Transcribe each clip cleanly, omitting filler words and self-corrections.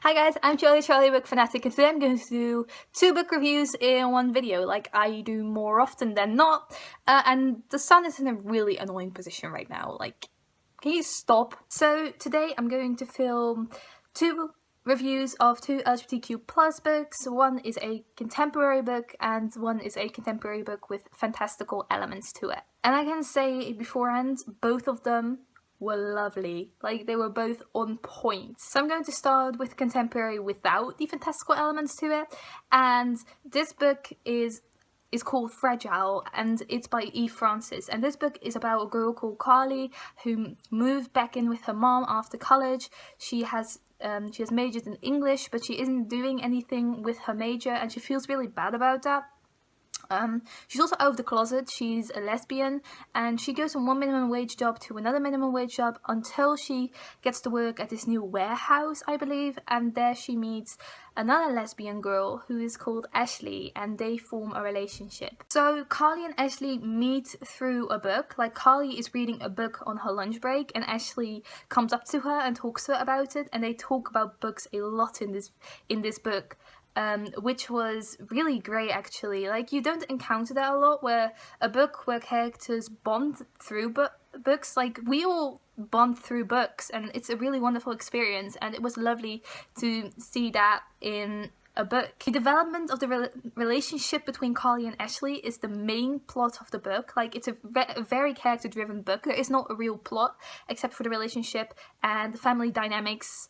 Hi guys, I'm Charlie Book Fanatic, and today I'm going to do 2 book reviews in one video, like I do more often than not. And the sun is in a really annoying position right now, like, can you stop? So today I'm going to film 2 reviews of 2 LGBTQ plus books. One is a contemporary book and one is a contemporary book with fantastical elements to it. And I can say beforehand, both of them were lovely. Like, they were both on point. So I'm going to start with contemporary without the fantastical elements to it. And this book is called Fragile, and it's by E. Francis. And this book is about a girl called Carly who moved back in with her mom after college. She has majored in English, but she isn't doing anything with her major, and she feels really bad about that. She's also out of the closet. She's a lesbian, and she goes from one minimum wage job to another minimum wage job until she gets to work at this new warehouse, I believe, and there she meets another lesbian girl who is called Ashley, and they form a relationship. So Carly and Ashley meet through a book. Like, Carly is reading a book on her lunch break, and Ashley comes up to her and talks to her about it, and they talk about books a lot in this book. Which was really great, actually. Like, you don't encounter that a lot, where a book where characters bond through books. Like, we all bond through books, and it's a really wonderful experience, and it was lovely to see that in a book. The development of the relationship between Carly and Ashley is the main plot of the book. Like, it's a very character-driven book. There is not a real plot except for the relationship and the family dynamics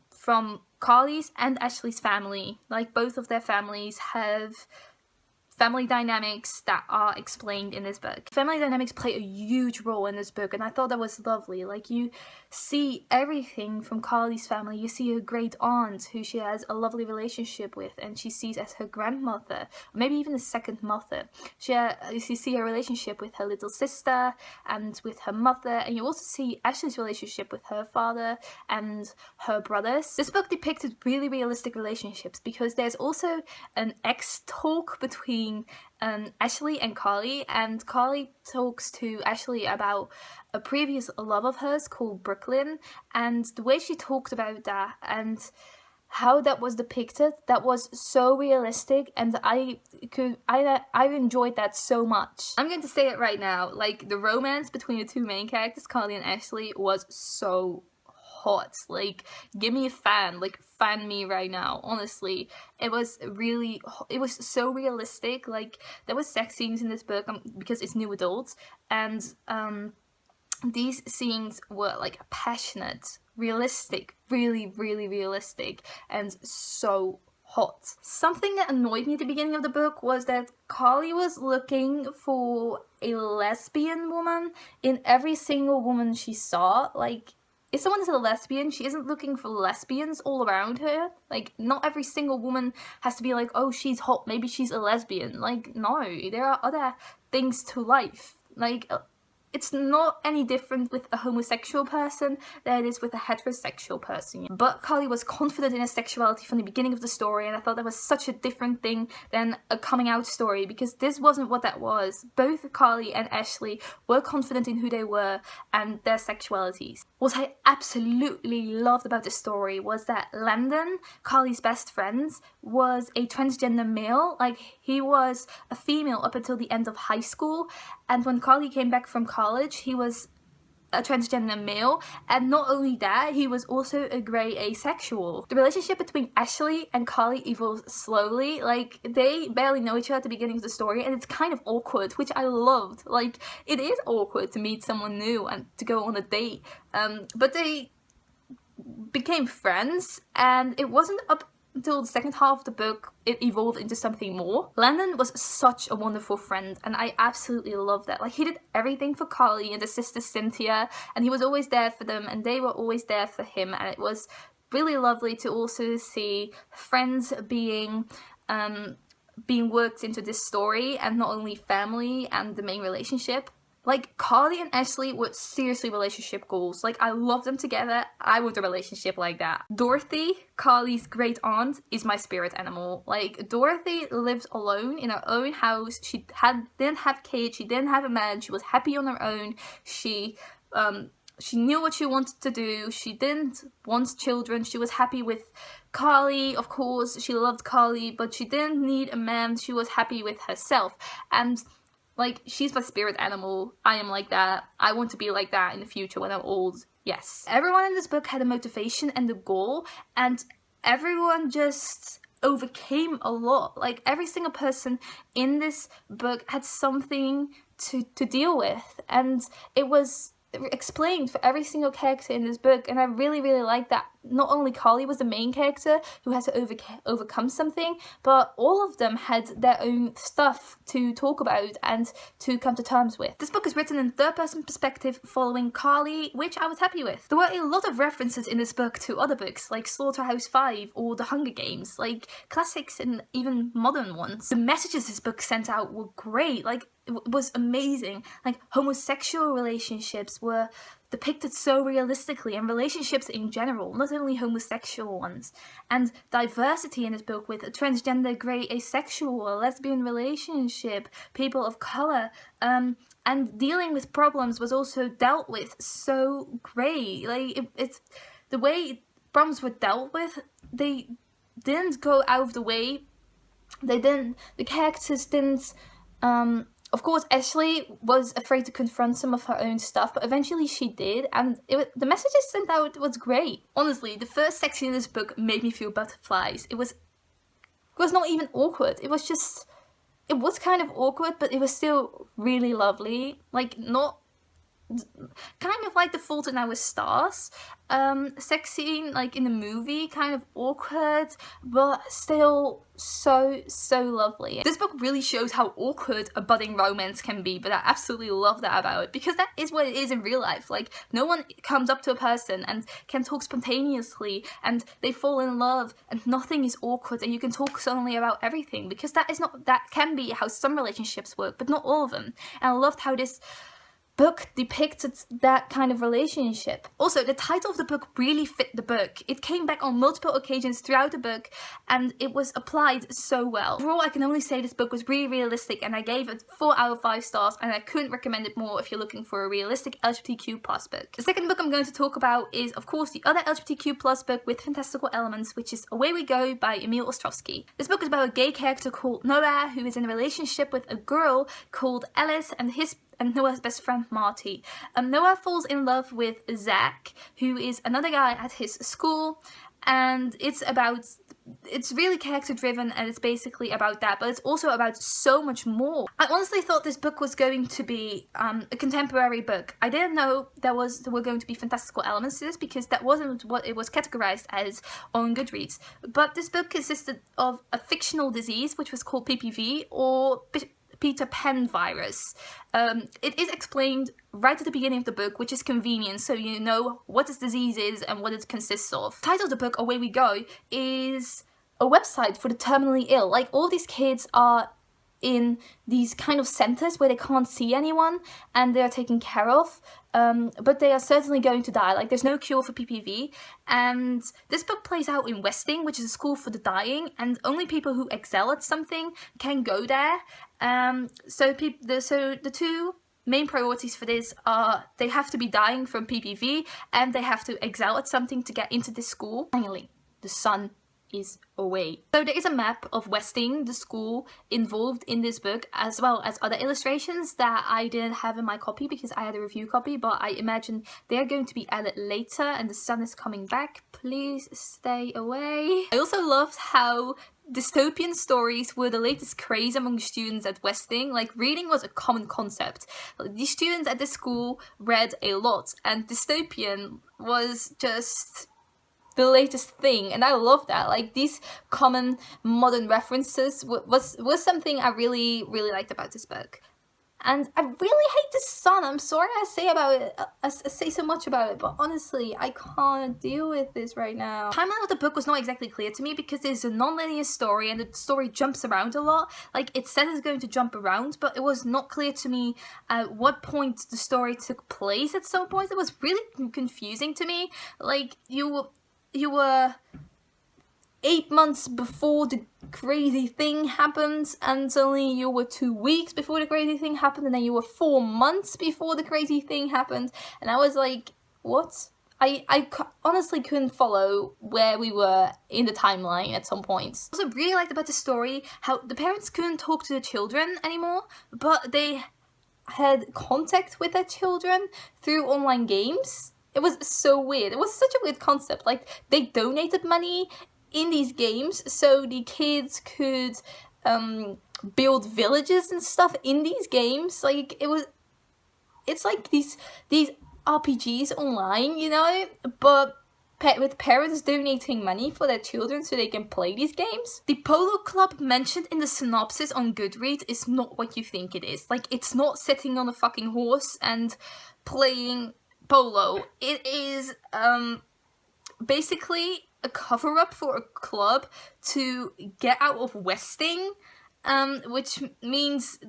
from Carly's and Ashley's family. Like, both of their families have family dynamics that are explained in this book. Family dynamics play a huge role in this book, and I thought that was lovely. Like, you see everything from Carly's family. You see her great aunt, who she has a lovely relationship with, and she sees as her grandmother, or maybe even a second mother. You see her relationship with her little sister and with her mother, and you also see Ashley's relationship with her father and her brothers. This book depicted really realistic relationships, because there's also an ex-talk between Ashley and Carly, and Carly talks to Ashley about a previous love of hers called Brooklyn, and the way she talked about that and how that was depicted, that was so realistic, and I enjoyed that so much. I'm going to say it right now, like, the romance between the 2 main characters, Carly and Ashley, was so hot. Like, give me a fan, like, fan me right now, honestly. It was so realistic. Like, there was sex scenes in this book because it's new adults, and these scenes were like passionate, realistic, really realistic, and so hot. Something that annoyed me at the beginning of the book was that Carly was looking for a lesbian woman in every single woman she saw. Like, if someone is a lesbian, she isn't looking for lesbians all around her. Like, not every single woman has to be like, oh, she's hot, maybe she's a lesbian. Like, no, there are other things to life. Like, it's not any different with a homosexual person than it is with a heterosexual person. But Carly was confident in her sexuality from the beginning of the story, and I thought that was such a different thing than a coming out story, because this wasn't what that was. Both Carly and Ashley were confident in who they were and their sexualities. What I absolutely loved about the story was that Landon, Carly's best friend, was a transgender male. Like, he was a female up until the end of high school, and when Carly came back from college, he was a transgender male, and not only that, he was also a grey asexual. The relationship between Ashley and Carly evolves slowly. Like, they barely know each other at the beginning of the story, and it's kind of awkward, which I loved. Like, it is awkward to meet someone new and to go on a date, but they became friends, and it wasn't up until the second half of the book it evolved into something more. Landon was such a wonderful friend, and I absolutely loved that. Like, he did everything for Carly and the sister Cynthia, and he was always there for them, and they were always there for him, and it was really lovely to also see friends being worked into this story, and not only family and the main relationship. Like, Carly and Ashley were seriously relationship goals. Like, I love them together. I want a relationship like that. Dorothy, Carly's great aunt, is my spirit animal. Like, Dorothy lived alone in her own house. She didn't have kids. She didn't have a man. She was happy on her own. She She knew what she wanted to do. She didn't want children. She was happy with Carly, of course. She loved Carly, but she didn't need a man. She was happy with herself. And like, she's my spirit animal. I am like that. I want to be like that in the future when I'm old. Yes. Everyone in this book had a motivation and a goal, and everyone just overcame a lot. Like, every single person in this book had something to deal with, and it was explained for every single character in this book, and I really like that. Not only Carly was the main character who had to overcome something, but all of them had their own stuff to talk about and to come to terms with. This book is written in third-person perspective following Carly, which I was happy with. There were a lot of references in this book to other books like Slaughterhouse-5 or The Hunger Games, like classics and even modern ones. The messages this book sent out were great. Like, it was amazing. Like, homosexual relationships were depicted so realistically, and relationships in general, not only homosexual ones. And diversity in this book with a transgender, grey, asexual, a lesbian relationship, people of colour, and dealing with problems was also dealt with so great. Like, it's the way problems were dealt with, they didn't go out of the way. The characters didn't, of course, Ashley was afraid to confront some of her own stuff, but eventually she did, and the messages sent out was great. Honestly, the first section in this book made me feel butterflies. It was not even awkward. It was kind of awkward, but it was still really lovely. Like, not kind of like The Fault in Our Stars sex scene, like in the movie, kind of awkward, but still so lovely. This book really shows how awkward a budding romance can be, but I absolutely love that about it, because that is what it is in real life. Like, no one comes up to a person and can talk spontaneously, and they fall in love, and nothing is awkward, and you can talk suddenly about everything, because that can be how some relationships work, but not all of them. And I loved how this book depicted that kind of relationship. Also, the title of the book really fit the book. It came back on multiple occasions throughout the book, and it was applied so well. Overall, I can only say this book was really realistic, and I gave it 4 out of 5 stars, and I couldn't recommend it more if you're looking for a realistic LGBTQ plus book. The second book I'm going to talk about is, of course, the other LGBTQ plus book with fantastical elements, which is Away We Go by Emil Ostrovski. This book is about a gay character called Noah, who is in a relationship with a girl called Alice and Noah's best friend Marty. Noah falls in love with Zach, who is another guy at his school, and it's really character driven, and it's basically about that, but it's also about so much more. I honestly thought this book was going to be a contemporary book. I didn't know there were going to be fantastical elements to this, because that wasn't what it was categorized as on Goodreads. But this book consisted of a fictional disease, which was called PPV, or Peter Pan virus. It is explained right at the beginning of the book, which is convenient, so you know what this disease is and what it consists of. The title of the book, Away We Go, is a website for the terminally ill. Like, all these kids are in these kind of centers where they can't see anyone and they are taken care of, but they are certainly going to die. Like, there's no cure for PPV, and this book plays out in Westing, which is a school for the dying, and only people who excel at something can go there. So the two main priorities for this are they have to be dying from PPV, and they have to excel at something to get into this school. Finally, the sun is away. So there is a map of Westing, the school, involved in this book, as well as other illustrations that I didn't have in my copy because I had a review copy, but I imagine they're going to be added later, and the sun is coming back. Please stay away. I also loved how dystopian stories were the latest craze among students at Westing. Like, reading was a common concept. The students at this school read a lot, and dystopian was just the latest thing, and I love that. Like, these common modern references was something I really liked about this book. And I really hate the sun. I'm sorry I say so much about it, but honestly, I can't deal with this right now. The timeline of the book was not exactly clear to me because it's a non-linear story and the story jumps around a lot. Like, it said it's going to jump around, but it was not clear to me at what point the story took place at some point. It was really confusing to me. Like, you were 8 months before the crazy thing happened, and suddenly you were 2 weeks before the crazy thing happened, and then you were 4 months before the crazy thing happened, and I was like, what? Honestly couldn't follow where we were in the timeline at some points. I also really liked about the story how the parents couldn't talk to the children anymore, but they had contact with their children through online games. It was so weird. It was such a weird concept. Like, they donated money in these games so the kids could build villages and stuff in these games. Like, it's like these RPGs online, you know, but with parents donating money for their children so they can play these games. The polo club mentioned in the synopsis on Goodreads is not what you think it is. Like, it's not sitting on a fucking horse and playing polo. It is basically a cover-up for a club to get out of Westing, which means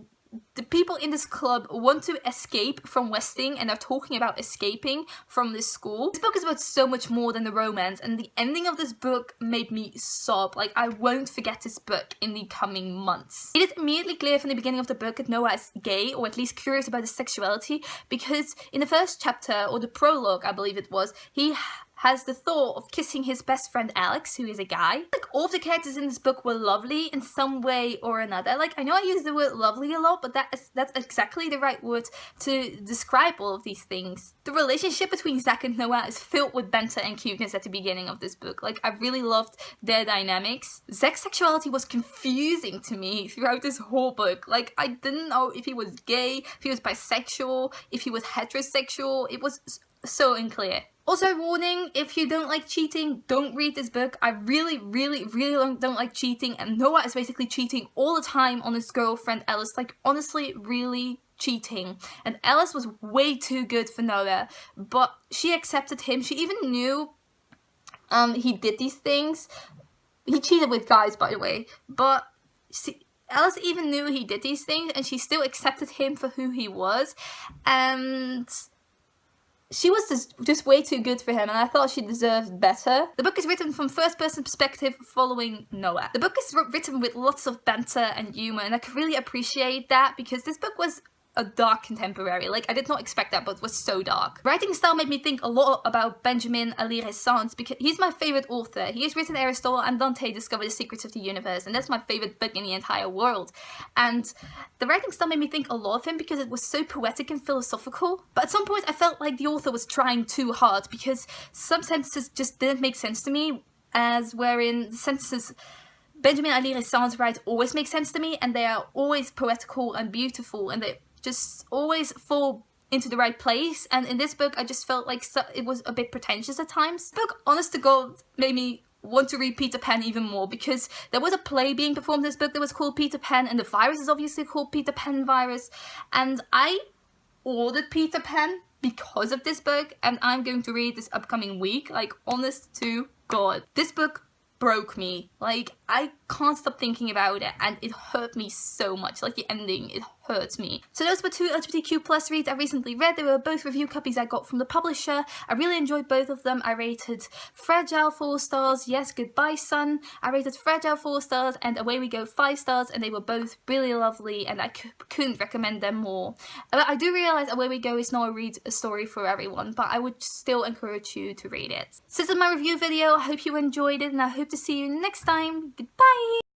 the people in this club want to escape from Westing and are talking about escaping from this school. This book is about so much more than the romance, and the ending of this book made me sob. Like, I won't forget this book in the coming months. It is immediately clear from the beginning of the book that Noah is gay, or at least curious about his sexuality, because in the first chapter, or the prologue I believe it was, he has the thought of kissing his best friend Alex, who is a guy. Like, all of the characters in this book were lovely in some way or another. Like, I know I use the word lovely a lot, but that's exactly the right word to describe all of these things. The relationship between Zach and Noah is filled with banter and cuteness at the beginning of this book. Like, I really loved their dynamics. Zach's sexuality was confusing to me throughout this whole book. Like, I didn't know if he was gay, if he was bisexual, if he was heterosexual. It was so unclear. Also, warning, if you don't like cheating, don't read this book. I really don't like cheating, and Noah is basically cheating all the time on his girlfriend Alice. Like, honestly, really cheating. And Alice was way too good for Noah, but she accepted him. She even knew he did these things. He cheated with guys, by the way, but Alice even knew he did these things, and she still accepted him for who he was, and she was just way too good for him, and I thought she deserved better. The book is written from first-person perspective following Noah. The book is written with lots of banter and humor, and I could really appreciate that because this book was a dark contemporary. Like, I did not expect that, but it was so dark. Writing style made me think a lot about Benjamin Alire because he's my favorite author. He has written Aristotle and Dante Discovered the Secrets of the Universe, and that's my favorite book in the entire world. And the writing style made me think a lot of him because it was so poetic and philosophical. But at some point I felt like the author was trying too hard because some sentences just didn't make sense to me, as wherein the sentences Benjamin Alire writes always make sense to me, and they are always poetical and beautiful, and they just always fall into the right place. And in this book, I just felt like it was a bit pretentious at times. The book, honest to God, made me want to read Peter Pan even more because there was a play being performed in this book that was called Peter Pan, and the virus is obviously called Peter Pan virus. And I ordered Peter Pan because of this book, and I'm going to read this upcoming week. Like, honest to God, this book broke me. Like, I can't stop thinking about it, and it hurt me so much. Like, the ending, it hurts me. So those were two LGBTQ plus reads I recently read. They were both review copies I got from the publisher. I really enjoyed both of them. I rated Fragile 4 stars, Yes Goodbye Son. I rated Fragile 4 stars and Away We Go 5 stars, and they were both really lovely, and I couldn't recommend them more. But I do realise Away We Go is not a story for everyone, but I would still encourage you to read it. So this is my review video. I hope you enjoyed it, and I hope to see you next time. Goodbye!